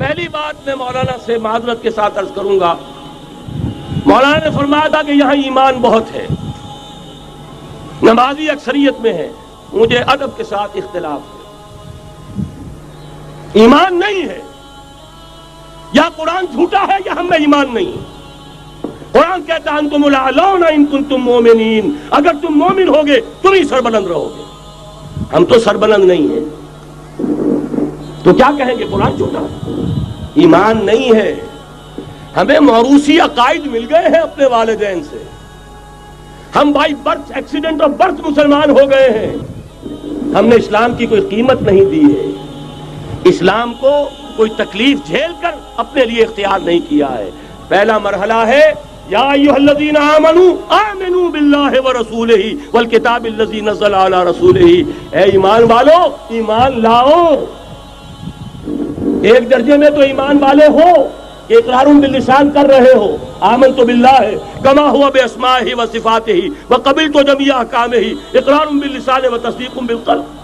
پہلی بات میں مولانا سے معذرت کے ساتھ عرض کروں گا، مولانا نے فرمایا تھا کہ یہاں ایمان بہت ہے، نمازی اکثریت میں ہے، مجھے ادب کے ساتھ اختلاف ہے، ایمان نہیں ہے، یا قرآن جھوٹا ہے یا ہم میں ایمان نہیں ہے۔ قرآن کہتا ہے انتم الاعلون ان کنتم مومنین، اگر تم مومن ہوگے تم ہی سربلند رہو گے، ہم تو سربلند نہیں ہیں، تو کیا کہیں گے قرآن جھوٹا ہے؟ ایمان نہیں ہے۔ ہمیں موروثی عقائد مل گئے ہیں اپنے والدین سے، ہم by birth accident of birth مسلمان ہو گئے ہیں، ہم نے اسلام کی کوئی قیمت نہیں دی ہے، اسلام کو کوئی تکلیف جھیل کر اپنے لیے اختیار نہیں کیا ہے۔ پہلا مرحلہ ہے یا ایھا الذین آمنوا آمنوا باللہ ورسولہ والکتاب الذی نزل علی رسولہ، اے ایمان والو ایمان لاؤ۔ ایک درجے میں تو ایمان والے ہو کہ اقرار باللسان کر رہے ہو، آمنت باللہ کما ہوا باسمائہ وصفاتہ وقبلت جمیع احکامہ، اقرار باللسان وتصدیق بالقلب۔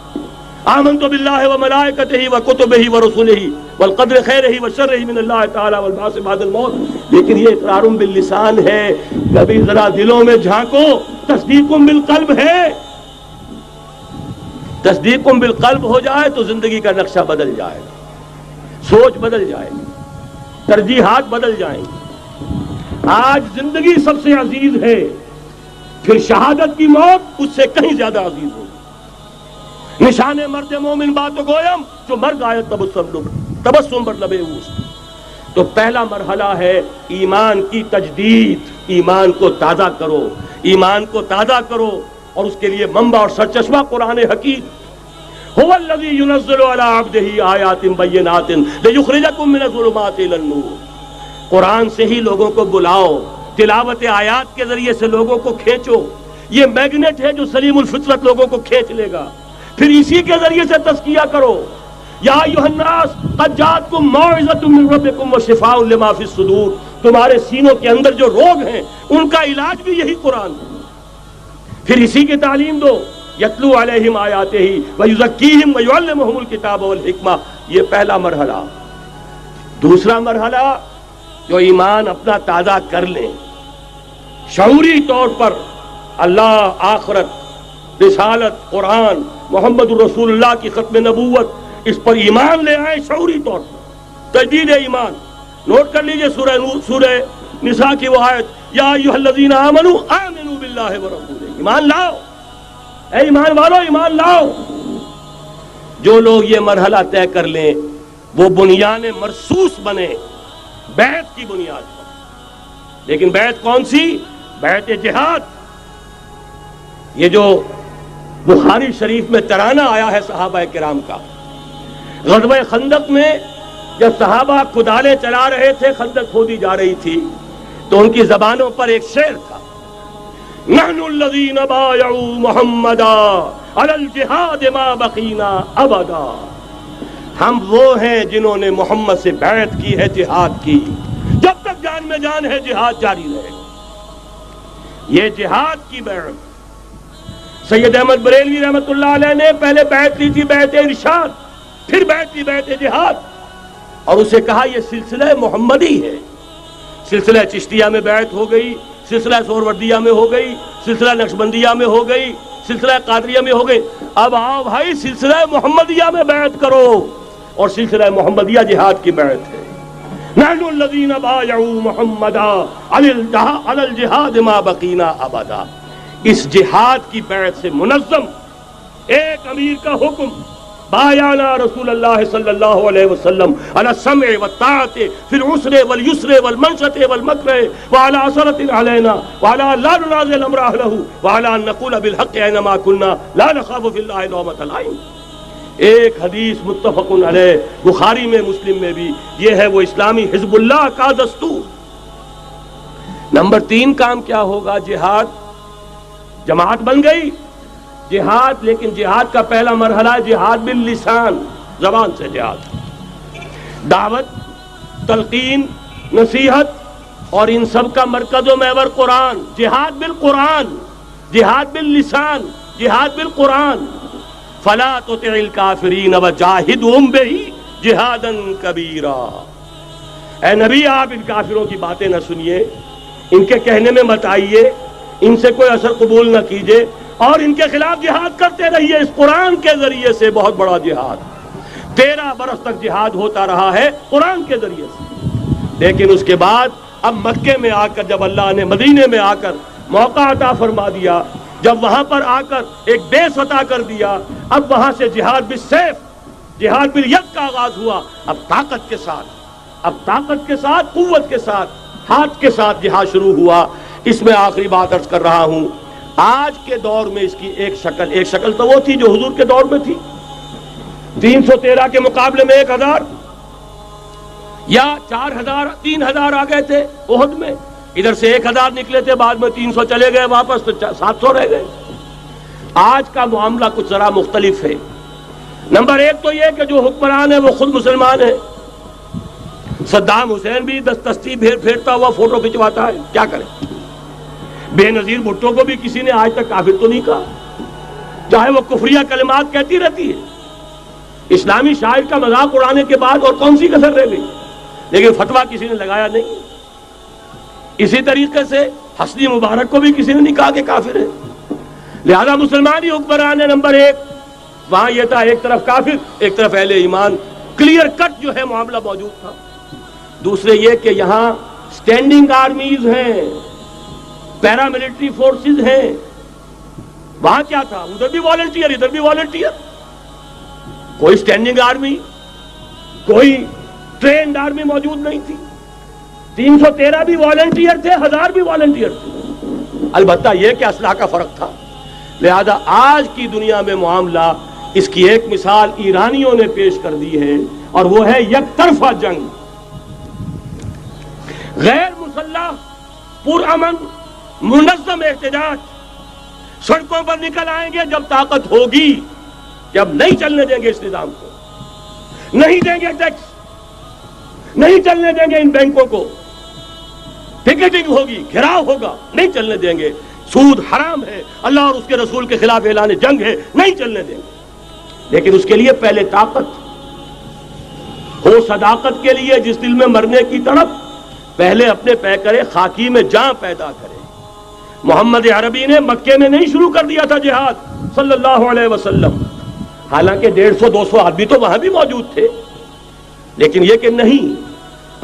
آمنت باللہ وملائکتہ وکتبہ ورسلہ والقدر خیرہ وشرہ من اللہ تعالی والبعث بعد الموت، لیکن یہ اقرار باللسان ہے، کبھی ذرا دلوں میں جھانکو، تصدیق بالقلب ہے۔ تصدیق بالقلب ہو جائے تو زندگی کا نقشہ بدل جائے گا، سوچ بدل جائے گی، ترجیحات بدل جائیں گی۔ آج زندگی سب سے عزیز ہے، پھر شہادت کی موت اس سے کہیں زیادہ عزیز ہوگی۔ نشان مرد مومن بات گویم جو مرگ آئے تبسم بر لبے اوست۔ تو پہلا مرحلہ ہے ایمان کی تجدید، ایمان کو تازہ کرو، ایمان کو تازہ کرو، اور اس کے لیے منبع اور سرچشمہ قرآن حکیم۔ هو الذی ينزل علی عبدہ آیات بینات لیخرجکم من الظلمات الی النور۔ قرآن سے ہی لوگوں کو بلاؤ، تلاوت آیات کے ذریعے سے لوگوں کو کھینچو، یہ میگنیٹ ہے جو سلیم الفطرت لوگوں کو کھینچ لے گا، پھر اسی کے ذریعے سے تزکیہ کرو۔ یا ایھا الناس قد جاءتکم موعظۃ من ربکم وشفاء لما فی الصدور، تمہارے سینوں کے اندر جو روگ ہیں ان کا علاج بھی یہی قرآن ہے، پھر اسی کی تعلیم دو۔ یتلو علیہم آیاتہ ویزکیہم ویعلمہم الکتاب والحکمہ، یہ پہلا مرحلہ۔ دوسرا مرحلہ جو ایمان اپنا تازہ کر لیں، شعوری طور پر اللہ، آخرت، رسالت، قرآن، محمد الرسول اللہ کی ختم نبوت، اس پر ایمان لے آئیں شعوری طور پر، تجدید ایمان۔ نوٹ کر لیجئے سورہ نساء کی وہ آیت، یا ایھا الذین آمنوا آمنوا باللہ ورسولہ، ایمان لاؤ، اے ایمان والو ایمان لاؤ۔ جو لوگ یہ مرحلہ طے کر لیں وہ بنیان مرصوص بنے بیعت کی بنیاد پر۔ لیکن بیعت کون سی؟ بیعت جہاد۔ یہ جو بخاری شریف میں ترانہ آیا ہے صحابہ کرام کا، غزوہ خندق میں جب صحابہ کدالیں چلا رہے تھے، خندق کھودی جا رہی تھی، تو ان کی زبانوں پر ایک شعر تھا، نحن الذین بایعوا محمدا علی الجہاد ما بقینا ابدا، ہم وہ ہیں جنہوں نے محمد سے بیعت کی ہے جہاد کی، جب تک جان میں جان ہے جہاد جاری رہے گا۔ یہ جہاد کی بیعت، سید احمد بریلوی رحمۃ اللہ علیہ نے پہلے بیعت لی تھی بیعت ارشاد، پھر بیعت لی بیعت جہاد، اور اسے کہا یہ سلسلہ محمدی ہے۔ سلسلہ چشتیہ میں بیعت ہو گئی، سلسلہ سہروردیہ میں ہو گئی، سلسلہ نقشبندیہ میں ہو گئی، سلسلہ قادریہ میں ہو گئی، اب آؤ بھائی سلسلہ محمدیہ میں بیعت کرو، اور سلسلہ محمدیہ جہاد کی بیعت ہے۔ نحن الذین بایعوا محمدا علی الجہاد ما بقینا ابدا۔ اس جہاد کی بیعت سے منظم ایک امیر کا حکم، بایعنا رسول اللہ صلی اللہ علیہ وسلم علی السمع والطاعۃ فی العسر والیسر والمنشط والمکرہ وعلی اثرۃ علینا وعلی لا ننازع الامر اہلہ وعلی ان نقول بالحق اینما کنا لا نخاف فی اللہ لومۃ لائم۔ ایک حدیث متفق علیہ، بخاری میں مسلم میں بھی، یہ ہے وہ اسلامی حزب اللہ کا دستور۔ نمبر 3 کام کیا ہوگا؟ جہاد، جماعت بن گئی جہاد، لیکن جہاد کا پہلا مرحلہ ہے جہاد باللسان، زبان سے جہاد، دعوت، تلقین، نصیحت، اور ان سب کا مرکز و محور قرآن۔ جہاد بالقرآن، جہاد باللسان، جہاد بالقرآن۔ فلا تطع الکافرین وجاہدہم بہ جہادا کبیرا۔ اے نبی آپ ان کافروں کی باتیں نہ سنیے، ان کے کہنے میں مت آئیے، ان سے کوئی اثر قبول نہ کیجیے، اور ان کے خلاف جہاد کرتے رہیے اس قرآن کے ذریعے سے۔ بہت بڑا جہاد 13 برس تک جہاد ہوتا رہا ہے قرآن کے ذریعے سے، لیکن اس کے بعد اب مکے میں آ کر، جب اللہ نے مدینے میں آ کر موقع عطا فرما دیا، جب وہاں پر آ کر ایک بیس عطا کر دیا، اب وہاں سے جہاد بالسیف، جہاد بالید کا آغاز ہوا۔ اب طاقت کے ساتھ، قوت کے ساتھ، ہاتھ کے ساتھ جہاد شروع ہوا۔ اس میں آخری بات عرض کر رہا ہوں، آج کے دور میں اس کی ایک شکل تو وہ تھی جو حضور کے دور میں تھی، 313 کے مقابلے میں 1000 یا 4000 3000 آ گئے تھے احد میں، ادھر سے 1000 نکلے تھے، بعد میں 300 چلے گئے واپس، تو 700 رہ گئے۔ آج کا معاملہ کچھ ذرا مختلف ہے۔ نمبر 1 تو یہ کہ جو حکمران ہے وہ خود مسلمان ہے۔ صدام حسین بھی دستی پھیرتا ہوا فوٹو کھنچواتا ہے، کیا کرے؟ بے نظیر بھٹو کو بھی کسی نے آج تک کافر تو نہیں کہا، چاہے وہ کفریہ کلمات کہتی رہتی ہے۔ اسلامی شاعر کا مذاق اڑانے کے بعد اور کون سی کسر رہ گئی؟ لیکن فتویٰ کسی نے لگایا نہیں۔ اسی طریقے سے حسنی مبارک کو بھی کسی نے نہیں کہا کہ کافر ہے، لہذا مسلمان ہی حکمران ہے۔ نمبر 1 وہاں یہ تھا، ایک طرف کافر ایک طرف اہل ایمان، کلیئر کٹ جو ہے معاملہ موجود تھا۔ دوسرے یہ کہ یہاں سٹینڈنگ آرمیز ہیں، پیراملٹری فورسز ہیں، وہاں کیا تھا؟ ادھر بھی والنٹیئر ادھر بھی والنٹیئر، کوئی سٹینڈنگ آرمی، کوئی ٹرینڈ آرمی موجود نہیں تھی۔ 313 بھی والنٹیئر تھے، 1000 بھی والنٹیئر تھے، البتہ یہ کہ اسلحہ کا فرق تھا۔ لہذا آج کی دنیا میں معاملہ، اس کی ایک مثال ایرانیوں نے پیش کر دی ہے، اور وہ ہے یک طرفہ جنگ، غیر مسلح، پرامن، منظم احتجاج۔ سڑکوں پر نکل آئیں گے جب طاقت ہوگی، جب نہیں چلنے دیں گے اس نظام کو، نہیں دیں گے ٹیکس، نہیں چلنے دیں گے ان بینکوں کو، پکیٹنگ ہوگی، گھراؤ ہوگا، نہیں چلنے دیں گے، سود حرام ہے، اللہ اور اس کے رسول کے خلاف اعلان جنگ ہے، نہیں چلنے دیں گے۔ لیکن اس کے لیے پہلے طاقت ہو، صداقت کے لیے جس دل میں مرنے کی تڑپ، پہلے اپنے پیکرے خاکی میں جان پیدا کرے۔ محمد عربی نے مکے میں نہیں شروع کر دیا تھا جہاد صلی اللہ علیہ وسلم، حالانکہ 150-200 آدمی تو وہاں بھی موجود تھے، لیکن یہ کہ نہیں،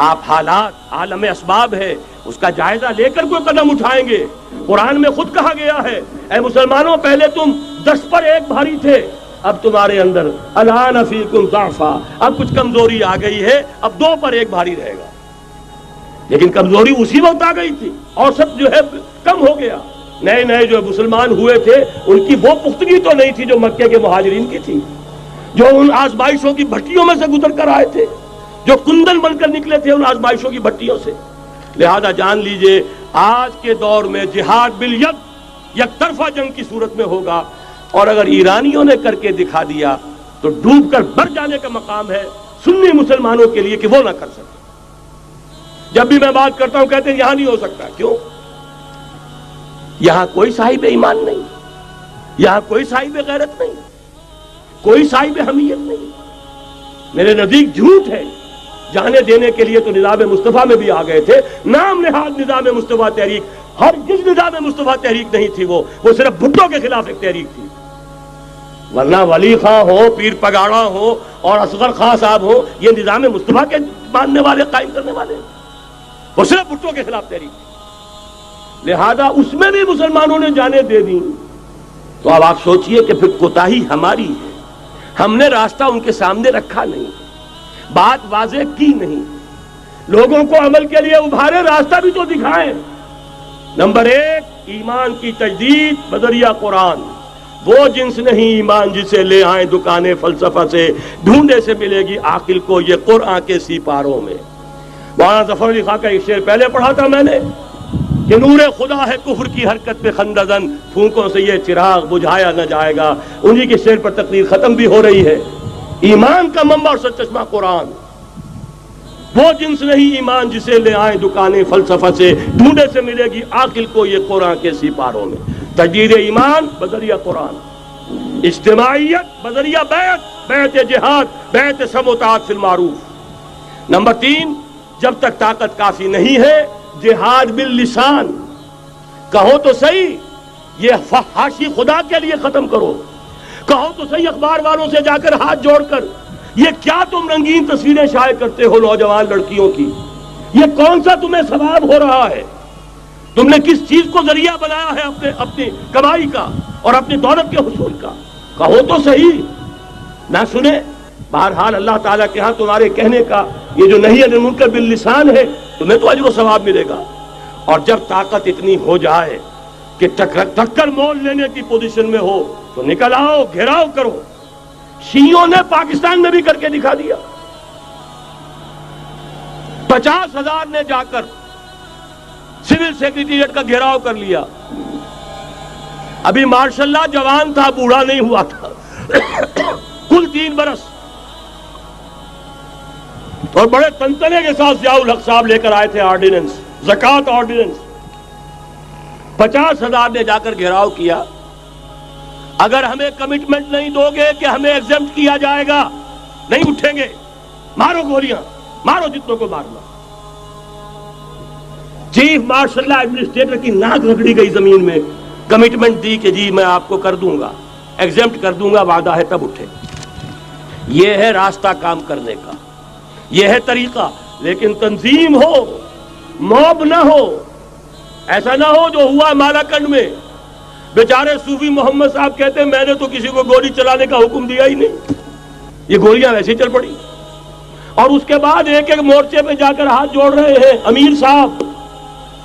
آپ حالات، عالم اسباب ہے، اس کا جائزہ لے کر کوئی قدم اٹھائیں گے۔ قرآن میں خود کہا گیا ہے، اے مسلمانوں پہلے تم 10 پر 1 بھاری تھے، اب تمہارے اندر الآن فیکم ضعفا، اب کچھ کمزوری آ گئی ہے، اب 2 پر 1 بھاری رہے گا۔ لیکن کمزوری اسی وقت آ گئی تھی، اور سب جو ہے کم ہو گیا۔ نئے جو مسلمان ہوئے تھے ان کی وہ پختگی تو نہیں تھی جو مکے کے مہاجرین کی تھی، جو ان آزمائشوں کی بھٹیوں میں سے گزر کر آئے تھے، جو کندن بن کر نکلے تھے ان آزمائشوں کی بھٹیوں سے۔ لہذا جان لیجئے آج کے دور میں جہاد بالید یک طرفہ جنگ کی صورت میں ہوگا، اور اگر ایرانیوں نے کر کے دکھا دیا تو ڈوب کر بر جانے کا مقام ہے سنی مسلمانوں کے لیے کہ وہ نہ کر سکے۔ جب بھی میں بات کرتا ہوں کہتے ہیں یہاں نہیں ہو سکتا، کیوں؟ یہاں کوئی صاحب ایمان نہیں، یہاں کوئی صاحب غیرت نہیں، کوئی صاحب حمیت نہیں، میرے نزدیک جھوٹ ہے۔ جانے دینے کے لیے تو نظام مصطفیٰ میں بھی آ گئے تھے، نام نہاد نظام مصطفیٰ تحریک، ہر جس نظام مصطفیٰ تحریک نہیں تھی وہ صرف بھٹو کے خلاف ایک تحریک تھی، ورنہ ولی خاں ہو، پیر پگاڑا ہو اور اصغر خاں صاحب ہو، یہ نظام مصطفیٰ کے ماننے والے، قائم کرنے والے، وہ صرف بھٹو کے خلاف تحریک تھی۔ لہذا اس میں بھی مسلمانوں نے جانیں دے دی، تو اب آپ سوچئے کہ پھر کوتاہی ہماری ہے، ہم نے راستہ ان کے سامنے رکھا نہیں، بات واضح کی نہیں، لوگوں کو عمل کے لیے ابھارے، راستہ بھی تو دکھائیں۔ نمبر 1 ایمان کی تجدید بذریعہ قرآن، وہ جنس نہیں ایمان جسے لے آئیں دکانیں فلسفہ سے، ڈھونڈے سے ملے گی عاقل کو یہ قرآن کے سپاروں میں۔ مولانا ظفر علی خاں کا ایک شعر پہلے پڑھا تھا میں نے کہ نور خدا ہے کفر کی حرکت پہ خندزن، پھونکوں سے یہ چراغ بجھایا نہ جائے گا۔ انہی کے شعر پر تقریر ختم بھی ہو رہی ہے۔ ایمان کا منبع اور سرچشمہ قرآن، وہ جنس نہیں ایمان جسے لے آئیں دکانیں فلسفہ سے، ڈھونڈے سے ملے گی عاقل کو یہ قرآن کے سپاروں میں۔ تجدید ایمان بذریعہ قرآن، اجتماعیت بذریعہ بیعت، بیعت جہاد، بیعت سم و طاعت فی المعروف۔ نمبر 3، جب تک طاقت کافی نہیں ہے جہاد باللسان، کہو تو صحیح یہ فحاشی خدا کے لیے ختم کرو، کہو تو صحیح اخبار والوں سے جا کر ہاتھ جوڑ کر یہ کیا تم رنگین تصویریں شائع کرتے ہو نوجوان لڑکیوں کی، یہ کون سا تمہیں ثواب ہو رہا ہے، تم نے کس چیز کو ذریعہ بنایا ہے اپنی کمائی کا اور اپنی دولت کے حصول کا، کہو تو صحیح نہ سنے۔ بہرحال اللہ تعالیٰ کے ہاں تمہارے کہنے کا یہ جو نہیں عن المنکر باللسان ہے تمہیں تو اجر و ثواب ملے گا۔ اور جب طاقت اتنی ہو جائے کہ ٹکر مول لینے کی پوزیشن میں ہو تو نکل آؤ، گھیراؤ کرو۔ شیعوں نے پاکستان میں بھی کر کے دکھا دیا، 50,000 نے جا کر سول سیکریٹریٹ کا گھیراؤ کر لیا۔ ابھی ماشاء اللہ جوان تھا، بوڑھا نہیں ہوا تھا، کل 3 برس، اور بڑے تنتنے کے ساتھ ضیاء الحق صاحب لے کر آئے تھے آرڈیننس، زکوٰۃ آرڈیننس۔ 50,000 نے جا کر گھیراؤ کیا، اگر ہمیں کمٹمنٹ نہیں دو گے کہ ہمیں ایگزمپٹ کیا جائے گا نہیں اٹھیں گے، مارو گولیاں، مارو جتنوں کو مارنا۔ چیف مارشل اللہ ایڈمنسٹریٹر کی ناک رگڑی گئی زمین میں، کمٹمنٹ دی کہ جی میں آپ کو کر دوں گا، ایگزمپٹ کر دوں گا، وعدہ ہے، تب اٹھے۔ یہ ہے راستہ کام کرنے کا، یہ ہے طریقہ، لیکن تنظیم ہو، موب نہ ہو۔ ایسا نہ ہو جو ہوا مالاکنڈ میں، بیچارے صوفی محمد صاحب کہتے ہیں میں نے تو کسی کو گولی چلانے کا حکم دیا ہی نہیں، یہ گولیاں ویسے چل پڑی، اور اس کے بعد ایک ایک مورچے پہ جا کر ہاتھ جوڑ رہے ہیں امیر صاحب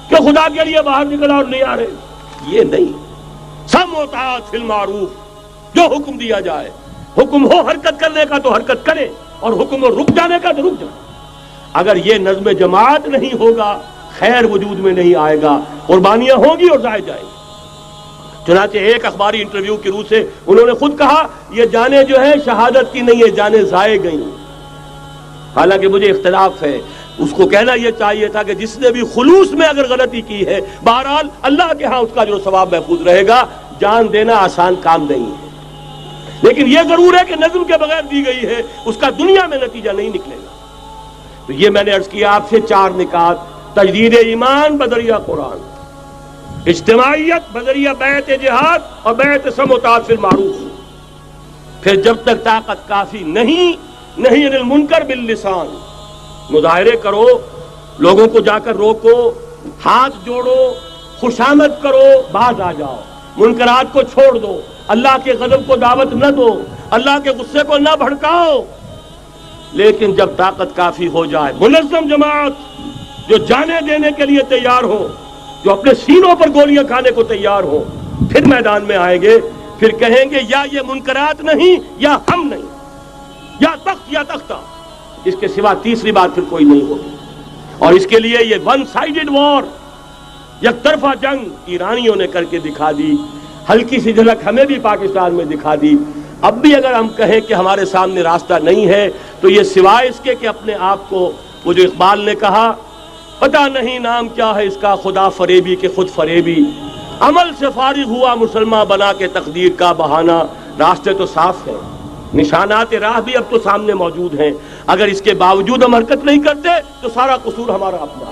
کہ خدا کے لیے باہر نکلا اور نہیں آ رہے۔ یہ نہیں، سم و طاعت فی المعروف، جو حکم دیا جائے، حکم ہو حرکت کرنے کا تو حرکت کرے، اور حکم ہو رک جانے کا تو رک جائے۔ اگر یہ نظم جماعت نہیں ہوگا خیر وجود میں نہیں آئے گا، قربانیاں ہوں گی اور ضائع جائیں گی۔ چنانچہ ایک اخباری انٹرویو کی روح سے انہوں نے خود کہا یہ جانیں جو ہیں شہادت کی نہیں ہے، جانیں ضائع گئیں۔ حالانکہ مجھے اختلاف ہے، اس کو کہنا یہ چاہیے تھا کہ جس نے بھی خلوص میں اگر غلطی کی ہے بہرحال اللہ کے ہاں اس کا جو ثواب محفوظ رہے گا، جان دینا آسان کام نہیں ہے، لیکن یہ ضرور ہے کہ نظم کے بغیر دی گئی ہے اس کا دنیا میں نتیجہ نہیں نکلے گا۔ تو یہ میں نے عرض کیا آپ سے 4 نکات: تجدید ایمان بذریعہ قرآن، اجتماعیت بذریعہ بیعت جہاد اور بیعت سم و طاعت فی المعروف۔ پھر جب تک طاقت کافی نہیں عن المنکر باللسان، مظاہرے کرو، لوگوں کو جا کر روکو، ہاتھ جوڑو، خوشامد کرو، باز آ جاؤ، منکرات کو چھوڑ دو، اللہ کے غضب کو دعوت نہ دو، اللہ کے غصے کو نہ بھڑکاؤ۔ لیکن جب طاقت کافی ہو جائے، منظم جماعت جو جانے دینے کے لیے تیار ہو، جو اپنے سینوں پر گولیاں کھانے کو تیار ہو، پھر میدان میں آئیں گے، پھر کہیں گے یا یہ منکرات نہیں یا ہم نہیں، یا تخت یا تختہ، اس کے سوا تیسری بات پھر کوئی نہیں ہوگی۔ اور اس کے لیے یہ ون سائیڈڈ وار، یک طرفہ جنگ ایرانیوں نے کر کے دکھا دی، ہلکی سی جھلک ہمیں بھی پاکستان میں دکھا دی۔ اب بھی اگر ہم کہیں کہ ہمارے سامنے راستہ نہیں ہے تو یہ سوائے اس کے کہ اپنے آپ کو، وہ جو اقبال نے کہا پتہ نہیں نام کیا ہے اس کا، خدا فریبی کے خود فریبی، عمل سے فارغ ہوا مسلمان بنا کے تقدیر کا بہانہ۔ راستے تو صاف ہیں، نشانات راہ بھی اب تو سامنے موجود ہیں، اگر اس کے باوجود ہم حرکت نہیں کرتے تو سارا قصور ہمارا اپنا۔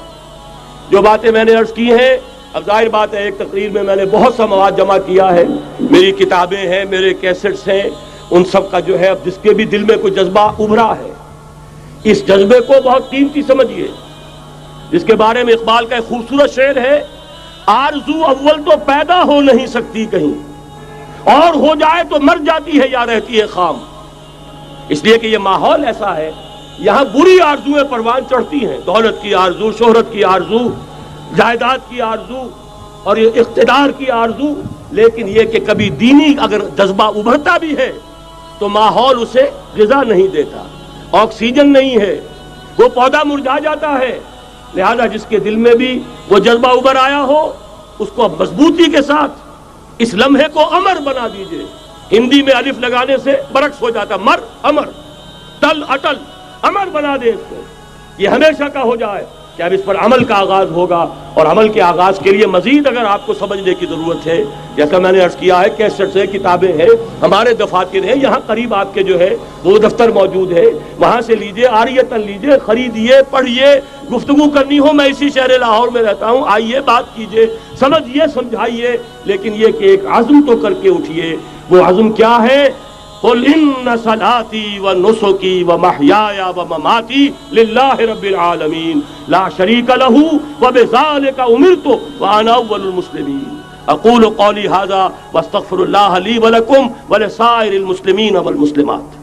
جو باتیں میں نے عرض کی ہیں، اب ظاہر بات ہے ایک تقریر میں نے بہت سا مواد جمع کیا ہے، میری کتابیں ہیں، میرے کیسٹس ہیں، ان سب کا جو ہے اب جس کے بھی دل میں کوئی جذبہ ابھرا ہے، اس جذبے کو بہت قیمتی سمجھیے، جس کے بارے میں اقبال کا ایک خوبصورت شعر ہے: آرزو اول تو پیدا ہو نہیں سکتی کہیں، اور ہو جائے تو مر جاتی ہے یا رہتی ہے خام۔ اس لیے کہ یہ ماحول ایسا ہے، یہاں بری آرزویں پروان چڑھتی ہیں، دولت کی آرزو، شہرت کی آرزو، جائیداد کی آرزو اور اقتدار کی آرزو، لیکن یہ کہ کبھی دینی اگر جذبہ ابھرتا بھی ہے تو ماحول اسے غذا نہیں دیتا، آکسیجن نہیں ہے، وہ پودا مرجھا جاتا ہے۔ لہذا جس کے دل میں بھی وہ جذبہ ابھر آیا ہو اس کو مضبوطی کے ساتھ اس لمحے کو امر بنا دیجئے۔ ہندی میں الف لگانے سے برعکس ہو جاتا، امر، تل اٹل، امر بنا دے اس کو، یہ ہمیشہ کا ہو جائے۔ کہ اب اس پر عمل کا آغاز ہوگا، اور عمل کے آغاز کے لیے مزید اگر آپ کو سمجھنے کی ضرورت ہے، جیسا میں نے عرض کیا ہے، کیسٹس ہیں، کتابیں ہیں، ہمارے دفاتر ہیں، یہاں قریب آپ کے جو ہے وہ دفتر موجود ہے، وہاں سے لیجئے، عاریتاً لیجئے، خریدیے، پڑھیے، گفتگو کرنی ہو، میں اسی شہر لاہور میں رہتا ہوں، آئیے، بات کیجئے، سمجھیے، سمجھائیے، لیکن یہ کہ ایک عزم تو کر کے اٹھیے۔ وہ عزم کیا ہے؟ قل ان صلاتي ونسكي ومحياي ومماتي لله رب العالمين لا شريك له وبذلك امرت وانا اول المسلمين اقول قولي هذا واستغفر الله لي ولكم ولسائر المسلمين والمسلمات۔